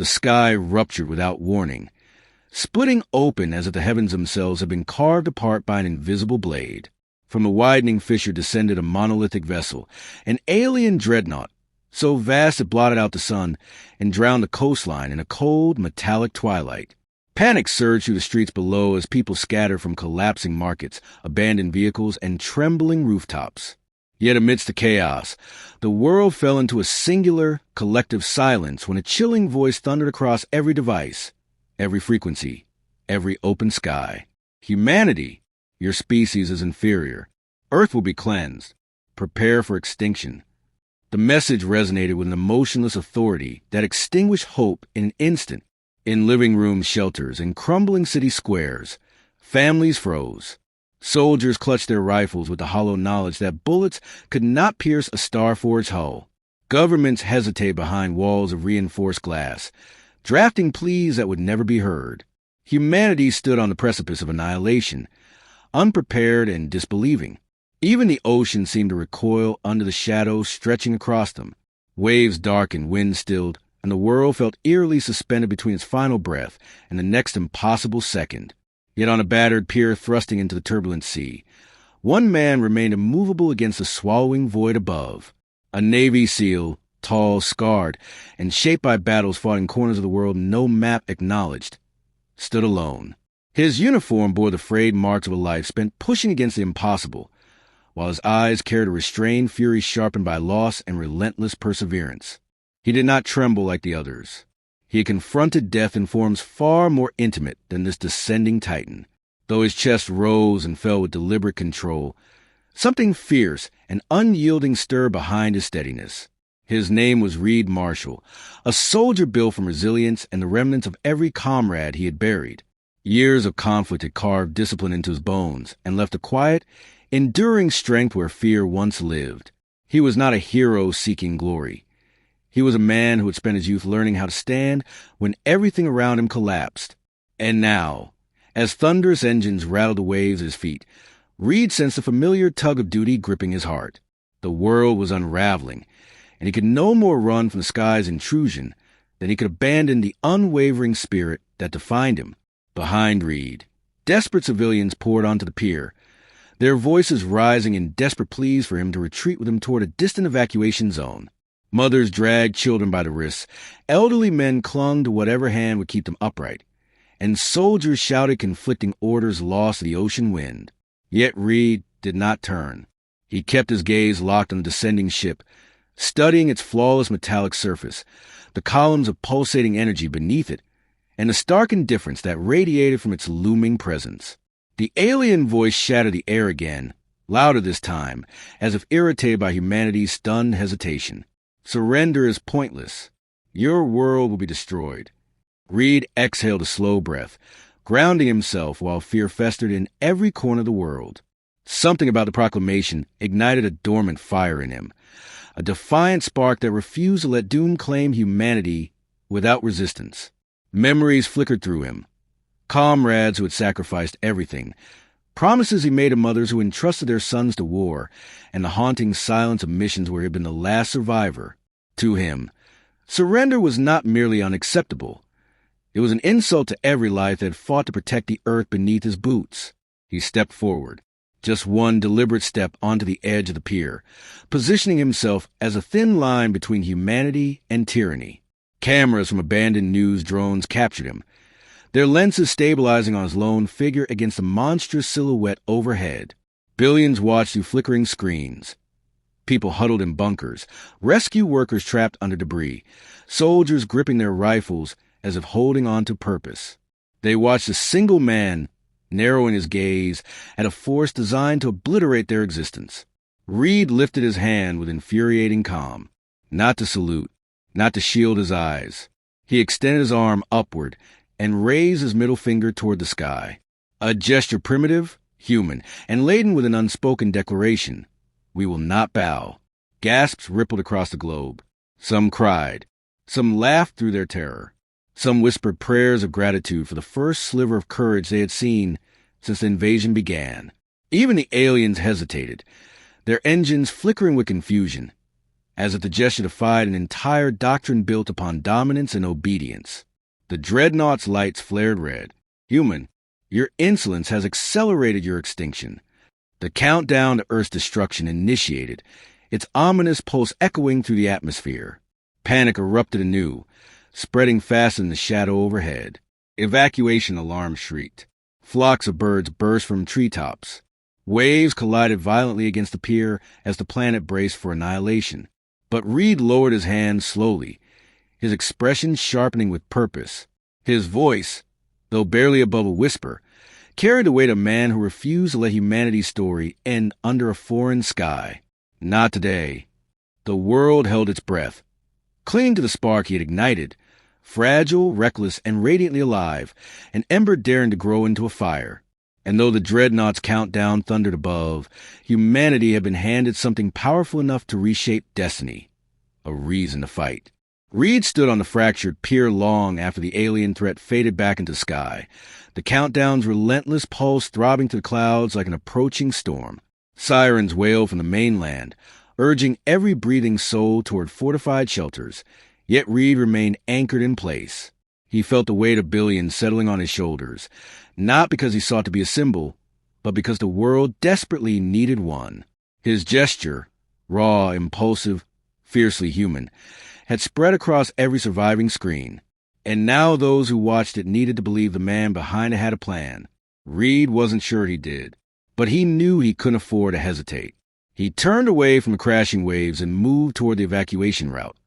The sky ruptured without warning, splitting open as if the heavens themselves had been carved apart by an invisible blade. From the widening fissure descended a monolithic vessel, an alien dreadnought, so vast it blotted out the sun and drowned the coastline in a cold, metallic twilight. Panic surged through the streets below as people scattered from collapsing markets, abandoned vehicles, and trembling rooftops. Yet amidst the chaos, the world fell into a singular, collective silence when a chilling voice thundered across every device, every frequency, every open sky. Humanity, your species is inferior. Earth will be cleansed. Prepare for extinction. The message resonated with an emotionless authority that extinguished hope in an instant. In living room shelters, in crumbling city squares, families froze. Soldiers clutched their rifles with the hollow knowledge that bullets could not pierce a star-forged hull. Governments hesitated behind walls of reinforced glass, drafting pleas that would never be heard. Humanity stood on the precipice of annihilation, unprepared and disbelieving. Even the ocean seemed to recoil under the shadows stretching across them. Waves darkened, wind stilled, and the world felt eerily suspended between its final breath and the next impossible second. Yet on a battered pier thrusting into the turbulent sea, one man remained immovable against the swallowing void above. A Navy SEAL, tall, scarred, and shaped by battles fought in corners of the world no map acknowledged, stood alone. His uniform bore the frayed marks of a life spent pushing against the impossible, while his eyes carried a restrained fury sharpened by loss and relentless perseverance. He did not tremble like the others. He had confronted death in forms far more intimate than this descending titan. Though his chest rose and fell with deliberate control, something fierce and unyielding stirred behind his steadiness. His name was Reed Marshall, a soldier built from resilience and the remnants of every comrade he had buried. Years of conflict had carved discipline into his bones and left a quiet, enduring strength where fear once lived. He was not a hero seeking glory. He was a man who had spent his youth learning how to stand when everything around him collapsed. And now, as thunderous engines rattled the waves at his feet, Reed sensed a familiar tug of duty gripping his heart. The world was unraveling, and he could no more run from the sky's intrusion than he could abandon the unwavering spirit that defined him. Behind Reed, desperate civilians poured onto the pier, their voices rising in desperate pleas for him to retreat with them toward a distant evacuation zone. Mothers dragged children by the wrists, elderly men clung to whatever hand would keep them upright, and soldiers shouted conflicting orders lost to the ocean wind. Yet Reed did not turn. He kept his gaze locked on the descending ship, studying its flawless metallic surface, the columns of pulsating energy beneath it, and the stark indifference that radiated from its looming presence. The alien voice shattered the air again, louder this time, as if irritated by humanity's stunned hesitation. Surrender is pointless. Your world will be destroyed. Reed exhaled a slow breath, grounding himself while fear festered in every corner of the world. Something about the proclamation ignited a dormant fire in him, a defiant spark that refused to let doom claim humanity without resistance. Memories flickered through him. Comrades who had sacrificed everything, promises he made to mothers who entrusted their sons to war, and the haunting silence of missions where he had been the last survivor. To him, surrender was not merely unacceptable. It was an insult to every life that had fought to protect the earth beneath his boots. He stepped forward, just one deliberate step onto the edge of the pier, positioning himself as a thin line between humanity and tyranny. Cameras from abandoned news drones captured him, their lenses stabilizing on his lone figure against the monstrous silhouette overhead. Billions watched through flickering screens. People huddled in bunkers, rescue workers trapped under debris, soldiers gripping their rifles as if holding on to purpose. They watched a single man, narrowing his gaze at a force designed to obliterate their existence. Reed lifted his hand with infuriating calm, not to salute, not to shield his eyes. He extended his arm upward and raised his middle finger toward the sky. A gesture primitive, human, and laden with an unspoken declaration. We will not bow. Gasps rippled across the globe. Some cried. Some laughed through their terror. Some whispered prayers of gratitude for the first sliver of courage they had seen since the invasion began. Even the aliens hesitated, their engines flickering with confusion. as if the gesture defied an entire doctrine built upon dominance and obedience. The dreadnought's lights flared red. Human, your insolence has accelerated your extinction. The countdown to Earth's destruction initiated, its ominous pulse echoing through the atmosphere. Panic erupted anew, spreading fast in the shadow overhead. Evacuation alarms shrieked. Flocks of birds burst from treetops. Waves collided violently against the pier as the planet braced for annihilation. But Reed lowered his hand slowly, his expression sharpening with purpose. His voice, though barely above a whisper, carried the weight of a man who refused to let humanity's story end under a foreign sky. Not today. The world held its breath, clinging to the spark he had ignited, fragile, reckless, and radiantly alive, an ember daring to grow into a fire. And though the dreadnought's countdown thundered above, humanity had been handed something powerful enough to reshape destiny. A reason to fight. Reed stood on the fractured pier long after the alien threat faded back into the sky, the countdown's relentless pulse throbbing through the clouds like an approaching storm. Sirens wailed from the mainland, urging every breathing soul toward fortified shelters, yet Reed remained anchored in place. He felt the weight of billions settling on his shoulders, not because he sought to be a symbol, but because the world desperately needed one. His gesture, raw, impulsive, fiercely human, had spread across every surviving screen, and now those who watched it needed to believe the man behind it had a plan. Reed wasn't sure he did, but he knew he couldn't afford to hesitate. He turned away from the crashing waves and moved toward the evacuation route,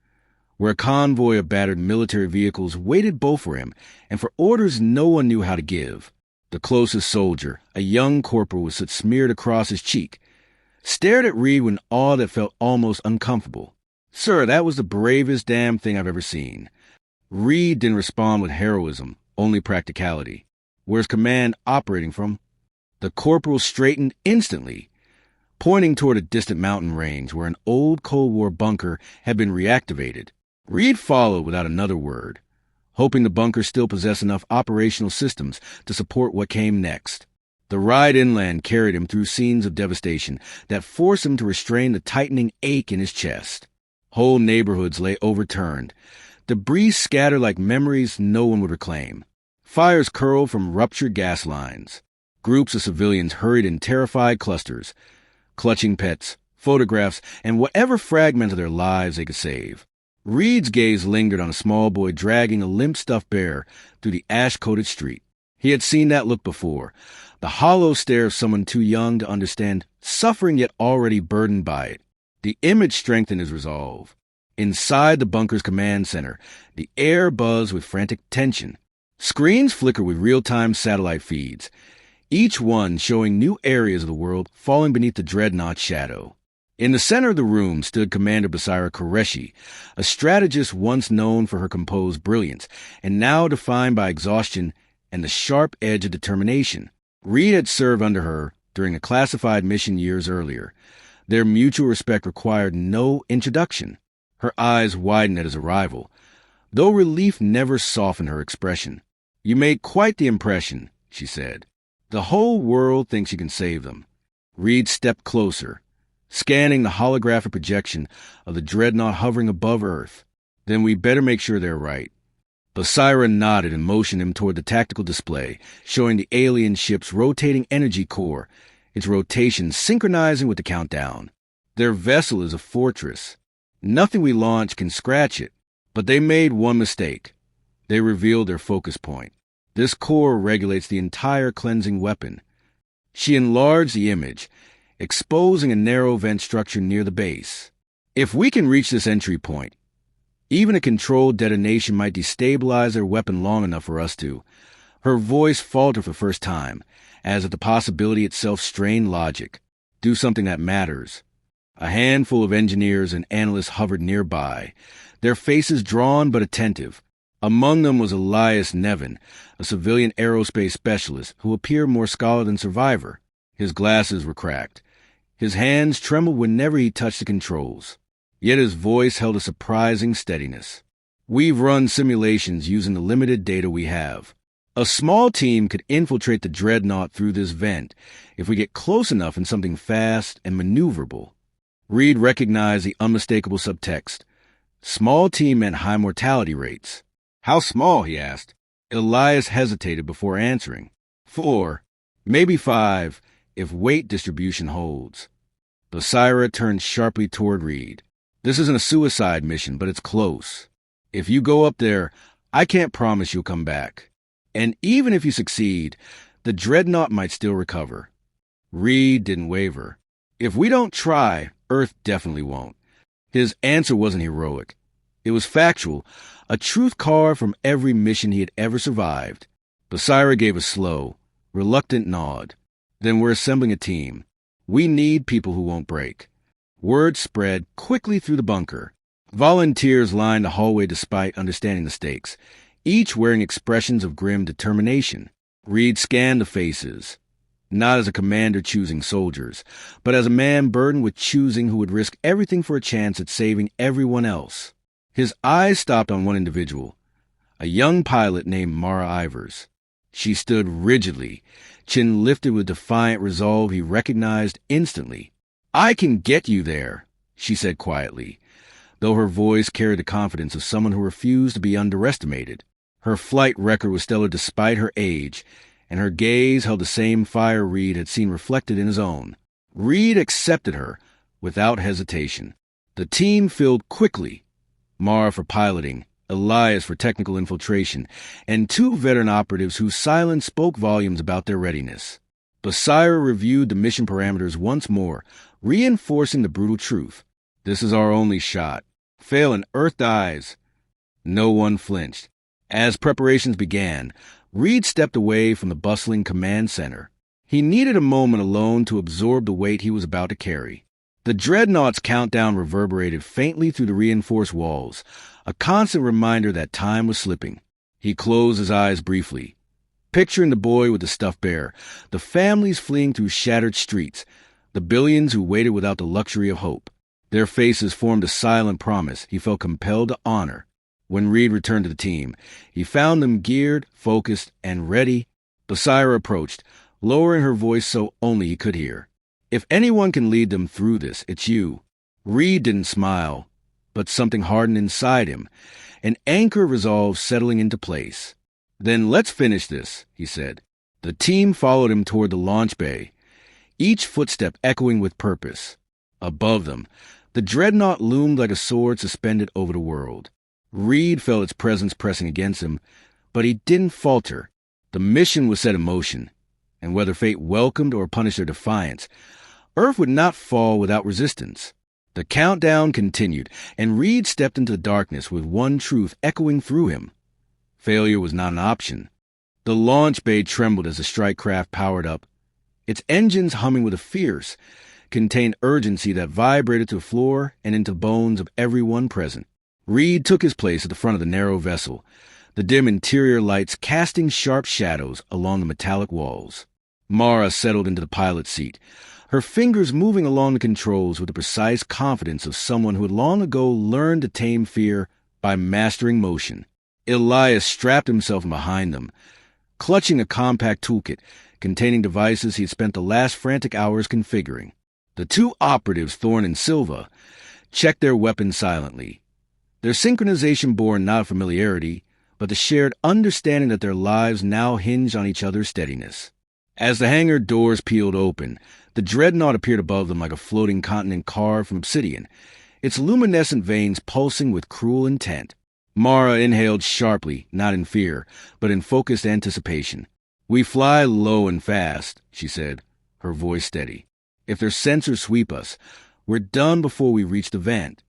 where a convoy of battered military vehicles waited both for him and for orders no one knew how to give. The closest soldier, a young corporal with soot smeared across his cheek, stared at Reed with awe that felt almost uncomfortable. "Sir, that was the bravest damn thing I've ever seen." Reed didn't respond with heroism, only practicality. Where's command operating from? The corporal straightened instantly, pointing toward a distant mountain range where an old Cold War bunker had been reactivated. Reed followed without another word, hoping the bunker still possessed enough operational systems to support what came next. The ride inland carried him through scenes of devastation that forced him to restrain the tightening ache in his chest. Whole neighborhoods lay overturned, debris scattered like memories no one would reclaim. Fires curled from ruptured gas lines. Groups of civilians hurried in terrified clusters, clutching pets, photographs, and whatever fragment of their lives they could save. Reed's gaze lingered on a small boy dragging a limp stuffed bear through the ash-coated street. He had seen that look before, the hollow stare of someone too young to understand suffering yet already burdened by it. The image strengthened his resolve. Inside the bunker's command center, the air buzzed with frantic tension. Screens flickered with real-time satellite feeds, each one showing new areas of the world falling beneath the dreadnought's shadow. In the center of the room stood Commander Basira Qureshi, a strategist once known for her composed brilliance, and now defined by exhaustion and the sharp edge of determination. Reed had served under her during a classified mission years earlier. Their mutual respect required no introduction. Her eyes widened at his arrival, though relief never softened her expression. "You made quite the impression," she said. "The whole world thinks you can save them." Reed stepped closer, scanning the holographic projection of the dreadnought hovering above Earth. "Then we better make sure they're right." Basira nodded and motioned him toward the tactical display, showing the alien ship's rotating energy core, its rotation synchronizing with the countdown. "Their vessel is a fortress. Nothing we launch can scratch it." But they made one mistake. They revealed their focus point. This core regulates the entire cleansing weapon. She enlarged the image, exposing a narrow vent structure near the base. "If we can reach this entry point, even a controlled detonation might destabilize their weapon long enough for us to." Her voice faltered for the first time, as if the possibility itself strained logic. "Do something that matters." A handful of engineers and analysts hovered nearby, their faces drawn but attentive. Among them was Elias Nevin, a civilian aerospace specialist who appeared more scholar than survivor. His glasses were cracked. His hands trembled whenever he touched the controls. Yet his voice held a surprising steadiness. "We've run simulations using the limited data we have. A small team could infiltrate the dreadnought through this vent if we get close enough in something fast and maneuverable." Reed recognized the unmistakable subtext. Small team meant high mortality rates. How small, he asked. Elias hesitated before answering. 4, maybe 5, if weight distribution holds. Basira turned sharply toward Reed. This isn't a suicide mission, but it's close. If you go up there, I can't promise you'll come back. And even if you succeed, the dreadnought might still recover. Reed didn't waver. If we don't try, Earth definitely won't. His answer wasn't heroic. It was factual, a truth carved from every mission he had ever survived. Basira gave a slow, reluctant nod. Then we're assembling a team. We need people who won't break. Word spread quickly through the bunker. Volunteers lined the hallway despite understanding the stakes, each wearing expressions of grim determination. Reed scanned the faces, not as a commander choosing soldiers, but as a man burdened with choosing who would risk everything for a chance at saving everyone else. His eyes stopped on one individual, a young pilot named Mara Ivers. She stood rigidly, chin lifted with defiant resolve he recognized instantly. "I can get you there," she said quietly, though her voice carried the confidence of someone who refused to be underestimated. Her flight record was stellar despite her age, and her gaze held the same fire Reed had seen reflected in his own. Reed accepted her without hesitation. The team filled quickly, Mara for piloting, Elias for technical infiltration, and 2 veteran operatives whose silence spoke volumes about their readiness. Basira reviewed the mission parameters once more, reinforcing the brutal truth. This is our only shot. Fail and Earth dies. No one flinched. As preparations began, Reed stepped away from the bustling command center. He needed a moment alone to absorb the weight he was about to carry. The dreadnought's countdown reverberated faintly through the reinforced walls, a constant reminder that time was slipping. He closed his eyes briefly, picturing the boy with the stuffed bear, the families fleeing through shattered streets, the billions who waited without the luxury of hope. Their faces formed a silent promise he felt compelled to honor. When Reed returned to the team, he found them geared, focused, and ready. Basira approached, lowering her voice so only he could hear. "If anyone can lead them through this, it's you." Reed didn't smile, but something hardened inside him, an anchor of resolve settling into place. "Then let's finish this," he said. The team followed him toward the launch bay, each footstep echoing with purpose. Above them, the dreadnought loomed like a sword suspended over the world. Reed felt its presence pressing against him, but he didn't falter. The mission was set in motion, and whether fate welcomed or punished their defiance, Earth would not fall without resistance. The countdown continued, and Reed stepped into the darkness with one truth echoing through him. Failure was not an option. The launch bay trembled as the strike craft powered up, its engines humming with a fierce, contained urgency that vibrated to the floor and into bones of everyone present. Reed took his place at the front of the narrow vessel, the dim interior lights casting sharp shadows along the metallic walls. Mara settled into the pilot's seat, her fingers moving along the controls with the precise confidence of someone who had long ago learned to tame fear by mastering motion. Elias strapped himself behind them, clutching a compact toolkit containing devices he had spent the last frantic hours configuring. The 2 operatives, Thorne and Silva, checked their weapons silently. Their synchronization bore not familiarity, but the shared understanding that their lives now hinged on each other's steadiness. As the hangar doors peeled open, the dreadnought appeared above them like a floating continent carved from obsidian, its luminescent veins pulsing with cruel intent. Mara inhaled sharply, not in fear, but in focused anticipation. "We fly low and fast," she said, her voice steady. "If their sensors sweep us, we're done before we reach the vent."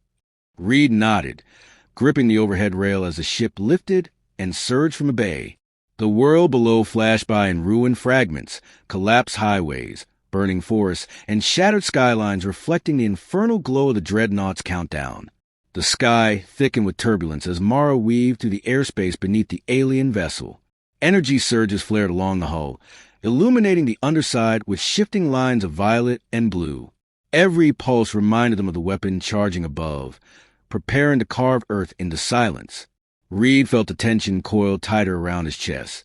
Reed nodded, gripping the overhead rail as the ship lifted and surged from the bay. The world below flashed by in ruined fragments, collapsed highways, burning forests, and shattered skylines reflecting the infernal glow of the dreadnought's countdown. The sky thickened with turbulence as Mara weaved through the airspace beneath the alien vessel. Energy surges flared along the hull, illuminating the underside with shifting lines of violet and blue. Every pulse reminded them of the weapon charging above, preparing to carve Earth into silence. Reed felt the tension coil tighter around his chest,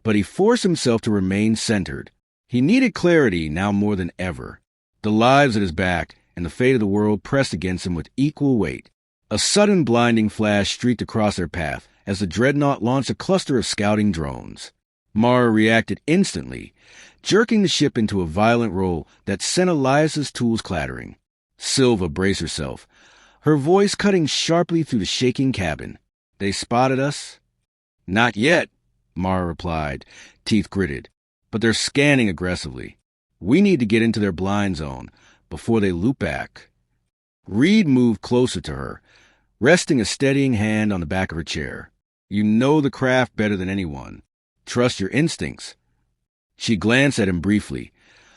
but he forced himself to remain centered. He needed clarity now more than ever. The lives at his back and the fate of the world pressed against them with equal weight. A sudden blinding flash streaked across their path as the dreadnought launched a cluster of scouting drones. Mara reacted instantly, jerking the ship into a violent roll that sent Elias's tools clattering. Silva braced herself, her voice cutting sharply through the shaking cabin. "They spotted us?" "Not yet," Mara replied, teeth gritted. "But they're scanning aggressively. We need to get into their blind zone before they loop back." Reed moved closer to her, resting a steadying hand on the back of her chair. "You know the craft better than anyone. Trust your instincts." She glanced at him briefly,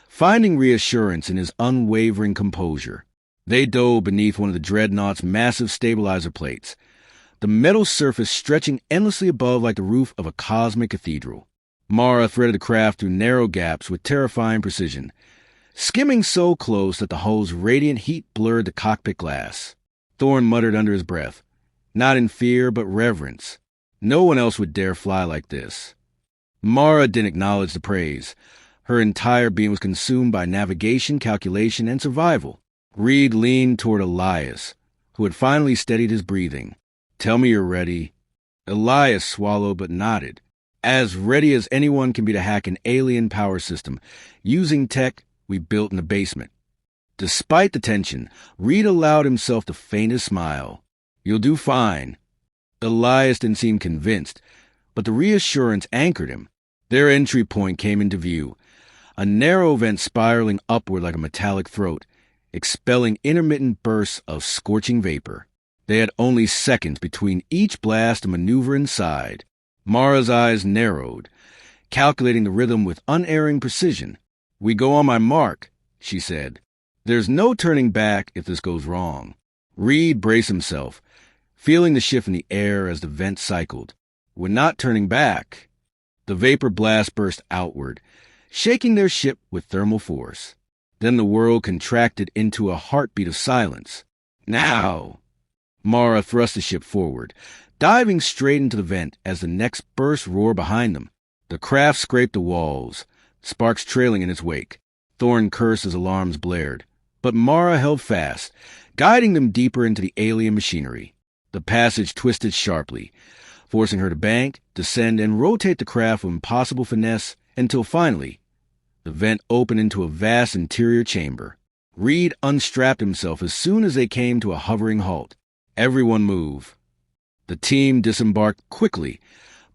finding reassurance in his unwavering composure. They dove beneath one of the dreadnought's massive stabilizer plates, the metal surface stretching endlessly above like the roof of a cosmic cathedral. Mara threaded the craft through narrow gaps with terrifying precision, skimming so close that the hull's radiant heat blurred the cockpit glass. Thorne muttered under his breath, not in fear but reverence. No one else would dare fly like this. Mara didn't acknowledge the praise. Her entire being was consumed by navigation, calculation, and survival. Reed leaned toward Elias, who had finally steadied his breathing. "Tell me you're ready." Elias swallowed but nodded. "As ready as anyone can be to hack an alien power system, using tech we built in the basement." Despite the tension, Reed allowed himself the faintest smile. "You'll do fine." Elias didn't seem convinced, but the reassurance anchored him. Their entry point came into view, a narrow vent spiraling upward like a metallic throat, expelling intermittent bursts of scorching vapor. They had only seconds between each blast to maneuver inside. Mara's eyes narrowed, calculating the rhythm with unerring precision. "We go on my mark," she said. "There's no turning back if this goes wrong." Reed braced himself, feeling the shift in the air as the vent cycled. "We're not turning back." The vapor blast burst outward, shaking their ship with thermal force. Then the world contracted into a heartbeat of silence. "Now!" Mara thrust the ship forward, diving straight into the vent as the next burst roared behind them. The craft scraped the walls, sparks trailing in its wake. Thorne cursed as alarms blared, but Mara held fast, guiding them deeper into the alien machinery. The passage twisted sharply, forcing her to bank, descend, and rotate the craft with impossible finesse until finally, the vent opened into a vast interior chamber. Reed unstrapped himself as soon as they came to a hovering halt. "Everyone move." The team disembarked quickly,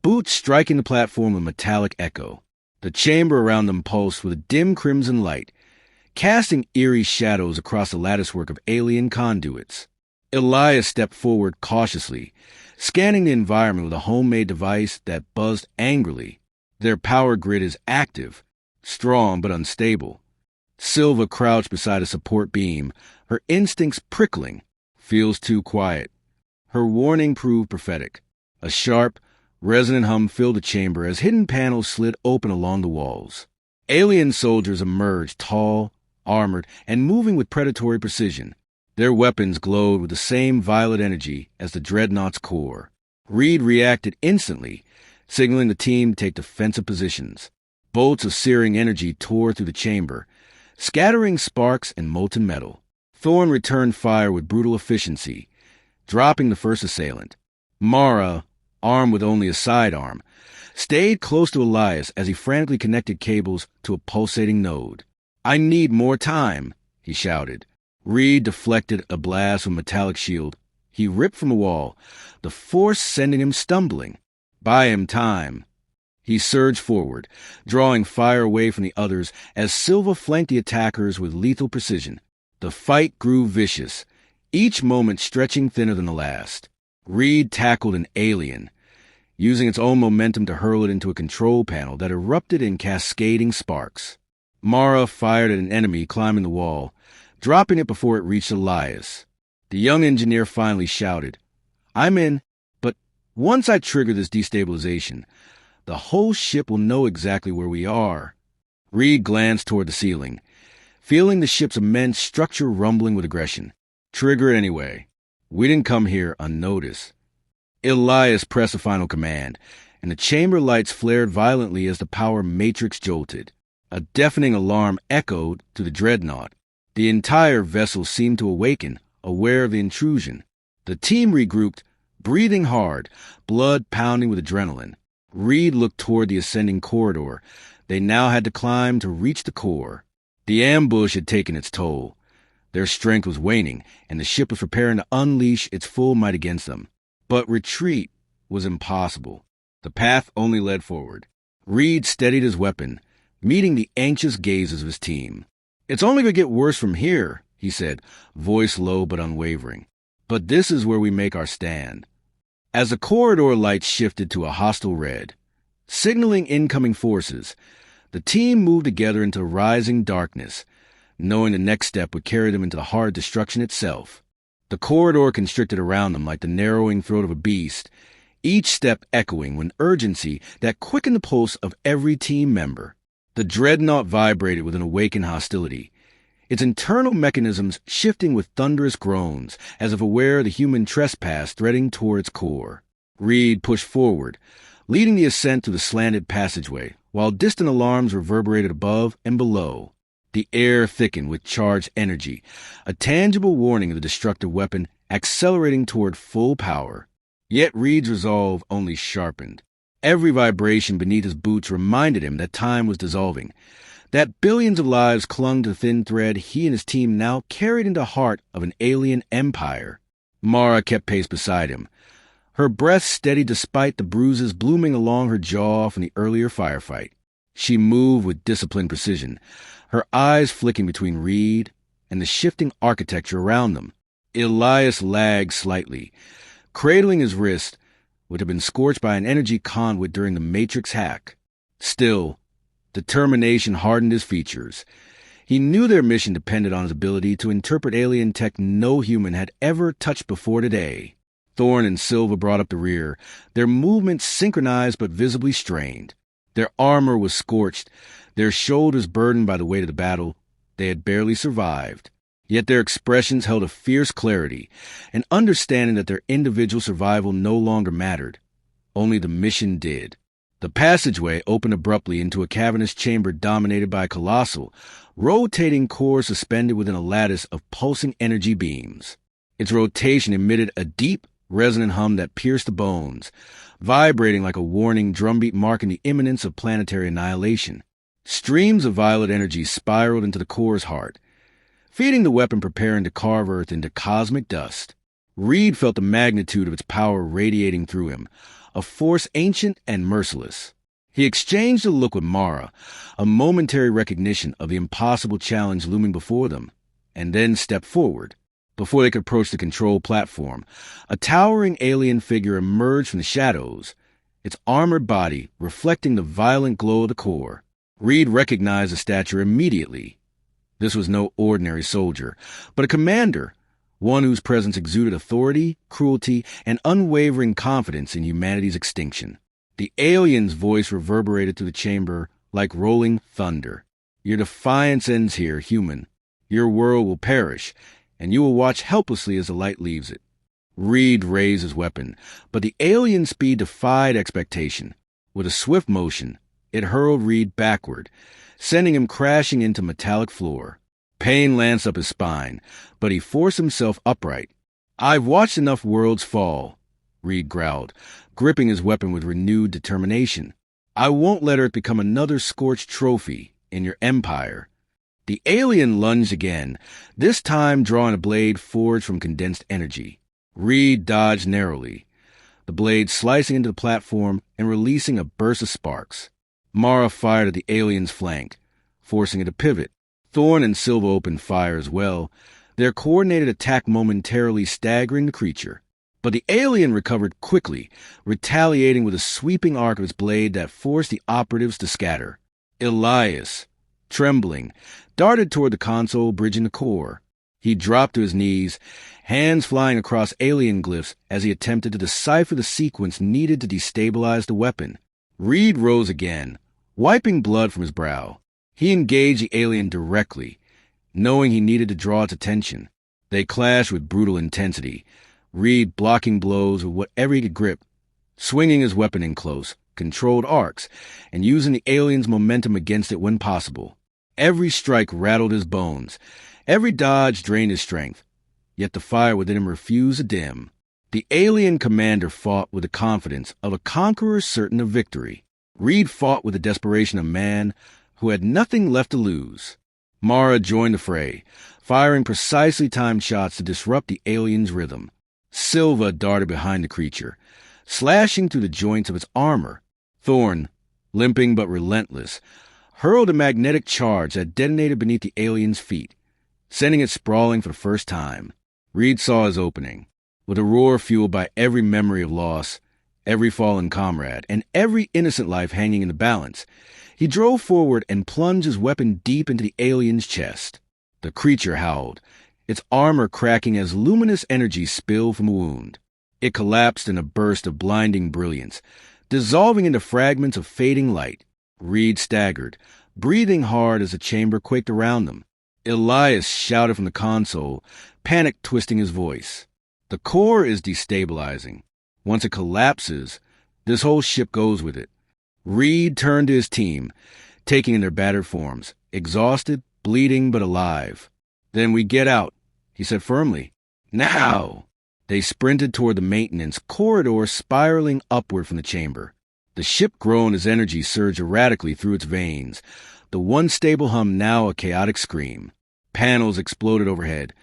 boots striking the platform with metallic echo. The chamber around them pulsed with a dim crimson light, casting eerie shadows across the latticework of alien conduits. Elias stepped forward cautiously, scanning the environment with a homemade device that buzzed angrily. Their power grid is active, strong but unstable. Silva crouched beside a support beam, her instincts prickling. "Feels too quiet." Her warning proved prophetic. A sharp, resonant hum filled the chamber as hidden panels slid open along the walls. Alien soldiers emerged, tall, armored, and moving with predatory precision. Their weapons glowed with the same violet energy as the dreadnought's core. Reed reacted instantly, signaling the team to take defensive positions. Bolts of searing energy tore through the chamber, scattering sparks and molten metal. Thorne returned fire with brutal efficiency, dropping the first assailant. Mara, armed with only a sidearm, stayed close to Elias as he frantically connected cables to a pulsating node. "I need more time," he shouted. Reed deflected a blast from a metallic shield he ripped from a wall, the force sending him stumbling. "Buy him time." He surged forward, drawing fire away from the others as Silva flanked the attackers with lethal precision. The fight grew vicious, each moment stretching thinner than the last. Reed tackled an alien, using its own momentum to hurl it into a control panel that erupted in cascading sparks. Mara fired at an enemy climbing the wall, dropping it before it reached Elias. The young engineer finally shouted, "I'm in, but once I trigger this destabilization, the whole ship will know exactly where we are." Reed glanced toward the ceiling, feeling the ship's immense structure rumbling with aggression. "Trigger it anyway. We didn't come here unnoticed." Elias pressed a final command, and the chamber lights flared violently as the power matrix jolted. A deafening alarm echoed to the dreadnought. The entire vessel seemed to awaken, aware of the intrusion. The team regrouped, breathing hard, blood pounding with adrenaline. Reed looked toward the ascending corridor. They now had to climb to reach the core. The ambush had taken its toll. Their strength was waning, and the ship was preparing to unleash its full might against them. But retreat was impossible. The path only led forward. Reed steadied his weapon, meeting the anxious gazes of his team. "It's only going to get worse from here," he said, voice low but unwavering. "But this is where we make our stand." As the corridor lights shifted to a hostile red, signaling incoming forces, the team moved together into rising darkness, knowing the next step would carry them into the hard destruction itself. The corridor constricted around them like the narrowing throat of a beast, each step echoing with urgency that quickened the pulse of every team member. The dreadnought vibrated with an awakened hostility, its internal mechanisms shifting with thunderous groans, as if aware of the human trespass threading toward its core. Reed pushed forward, leading the ascent through the slanted passageway, while distant alarms reverberated above and below. The air thickened with charged energy, a tangible warning of the destructive weapon accelerating toward full power. Yet Reed's resolve only sharpened. Every vibration beneath his boots reminded him that time was dissolving, that billions of lives clung to the thin thread he and his team now carried into the heart of an alien empire. Mara kept pace beside him, her breath steady despite the bruises blooming along her jaw from the earlier firefight. She moved with disciplined precision, her eyes flicking between Reed and the shifting architecture around them. Elias lagged slightly, cradling his wrist, which had been scorched by an energy conduit during the Matrix hack. Still, determination hardened his features. He knew their mission depended on his ability to interpret alien tech no human had ever touched before today. Thorne and Silva brought up the rear, their movements synchronized but visibly strained. Their armor was scorched, their shoulders burdened by the weight of the battle. They had barely survived. Yet their expressions held a fierce clarity, an understanding that their individual survival no longer mattered. Only the mission did. The passageway opened abruptly into a cavernous chamber dominated by a colossal, rotating core suspended within a lattice of pulsing energy beams. Its rotation emitted a deep, resonant hum that pierced the bones, vibrating like a warning drumbeat marking the imminence of planetary annihilation. Streams of violet energy spiraled into the core's heart, feeding the weapon preparing to carve Earth into cosmic dust. Reed felt the magnitude of its power radiating through him, a force ancient and merciless. He exchanged a look with Mara, a momentary recognition of the impossible challenge looming before them, and then stepped forward. Before they could approach the control platform, a towering alien figure emerged from the shadows, its armored body reflecting the violent glow of the core. Reed recognized the stature immediately. This was no ordinary soldier, but a commander, one whose presence exuded authority, cruelty, and unwavering confidence in humanity's extinction. The alien's voice reverberated through the chamber like rolling thunder. "Your defiance ends here, human. Your world will perish, and you will watch helplessly as the light leaves it." Reed raised his weapon, but the alien's speed defied expectation. With a swift motion, it hurled Reed backward, sending him crashing into metallic floor. Pain lanced up his spine, but he forced himself upright. "I've watched enough worlds fall," Reed growled, gripping his weapon with renewed determination. "I won't let Earth become another scorched trophy in your empire." The alien lunged again, this time drawing a blade forged from condensed energy. Reed dodged narrowly, the blade slicing into the platform and releasing a burst of sparks. Mara fired at the alien's flank, forcing it to pivot. Thorne and Silva opened fire as well, their coordinated attack momentarily staggering the creature. But the alien recovered quickly, retaliating with a sweeping arc of its blade that forced the operatives to scatter. Elias, trembling, darted toward the console bridging the core. He dropped to his knees, hands flying across alien glyphs as he attempted to decipher the sequence needed to destabilize the weapon. Reed rose again, wiping blood from his brow. He engaged the alien directly, knowing he needed to draw its attention. They clashed with brutal intensity, Reed blocking blows with whatever he could grip, swinging his weapon in close, controlled arcs, and using the alien's momentum against it when possible. Every strike rattled his bones, Every dodge drained his strength, yet the fire within him refused to dim. The alien commander fought with the confidence of a conqueror certain of victory. Reed fought with the desperation of a man who had nothing left to lose. Mara joined the fray, firing precisely timed shots to disrupt the alien's rhythm. Silva darted behind the creature, slashing through the joints of its armor. Thorn, limping but relentless, hurled a magnetic charge that detonated beneath the alien's feet, sending it sprawling for the first time. Reed saw his opening. With a roar fueled by every memory of loss, every fallen comrade, and every innocent life hanging in the balance, he drove forward and plunged his weapon deep into the alien's chest. The creature howled, its armor cracking as luminous energy spilled from a wound. It collapsed in a burst of blinding brilliance, dissolving into fragments of fading light. Reed staggered, breathing hard as the chamber quaked around them. Elias shouted from the console, panic twisting his voice. The core is destabilizing. Once it collapses, this whole ship goes with it. Reed turned to his team, taking in their battered forms, exhausted, bleeding, but alive. "Then we get out," he said firmly. "Now!" They sprinted toward the maintenance corridor spiraling upward from the chamber. The ship groaned as energy surged erratically through its veins, the one stable hum now a chaotic scream. Panels exploded overhead,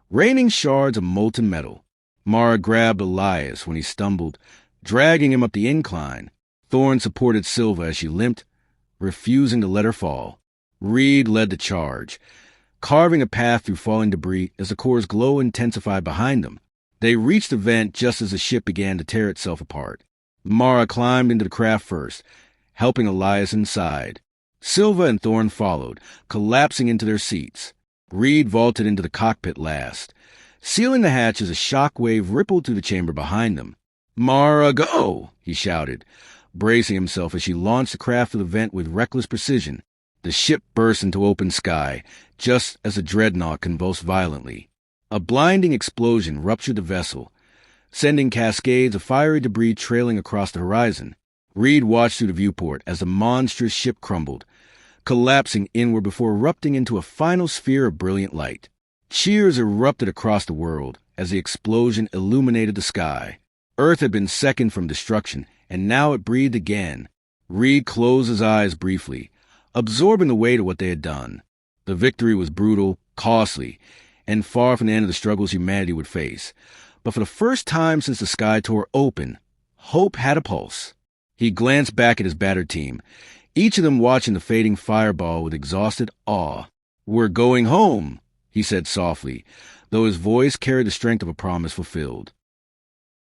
raining shards of molten metal. Mara grabbed Elias when he stumbled, dragging him up the incline. Thorn supported Silva as she limped, refusing to let her fall. Reed led the charge, carving a path through falling debris as the core's glow intensified behind them. They reached the vent just as the ship began to tear itself apart. Mara climbed into the craft first, helping Elias inside. Silva and Thorn followed, collapsing into their seats. Reed vaulted into the cockpit last, sealing the hatch as a shock wave rippled through the chamber behind them. "Mara, go!" he shouted, bracing himself as she launched the craft through the vent with reckless precision. The ship burst into open sky, just as the dreadnought convulsed violently. A blinding explosion ruptured the vessel, sending cascades of fiery debris trailing across the horizon. Reed watched through the viewport as the monstrous ship crumbled, collapsing inward before erupting into a final sphere of brilliant light. Cheers erupted across the world as the explosion illuminated the sky. Earth had been second from destruction, and now it breathed again. Reed closed his eyes briefly, absorbing the weight of what they had done. The victory was brutal, costly, and far from the end of the struggles humanity would face. But for the first time since the sky tore open, hope had a pulse. He glanced back at his battered team, each of them watching the fading fireball with exhausted awe. "We're going home," he said softly, though his voice carried the strength of a promise fulfilled.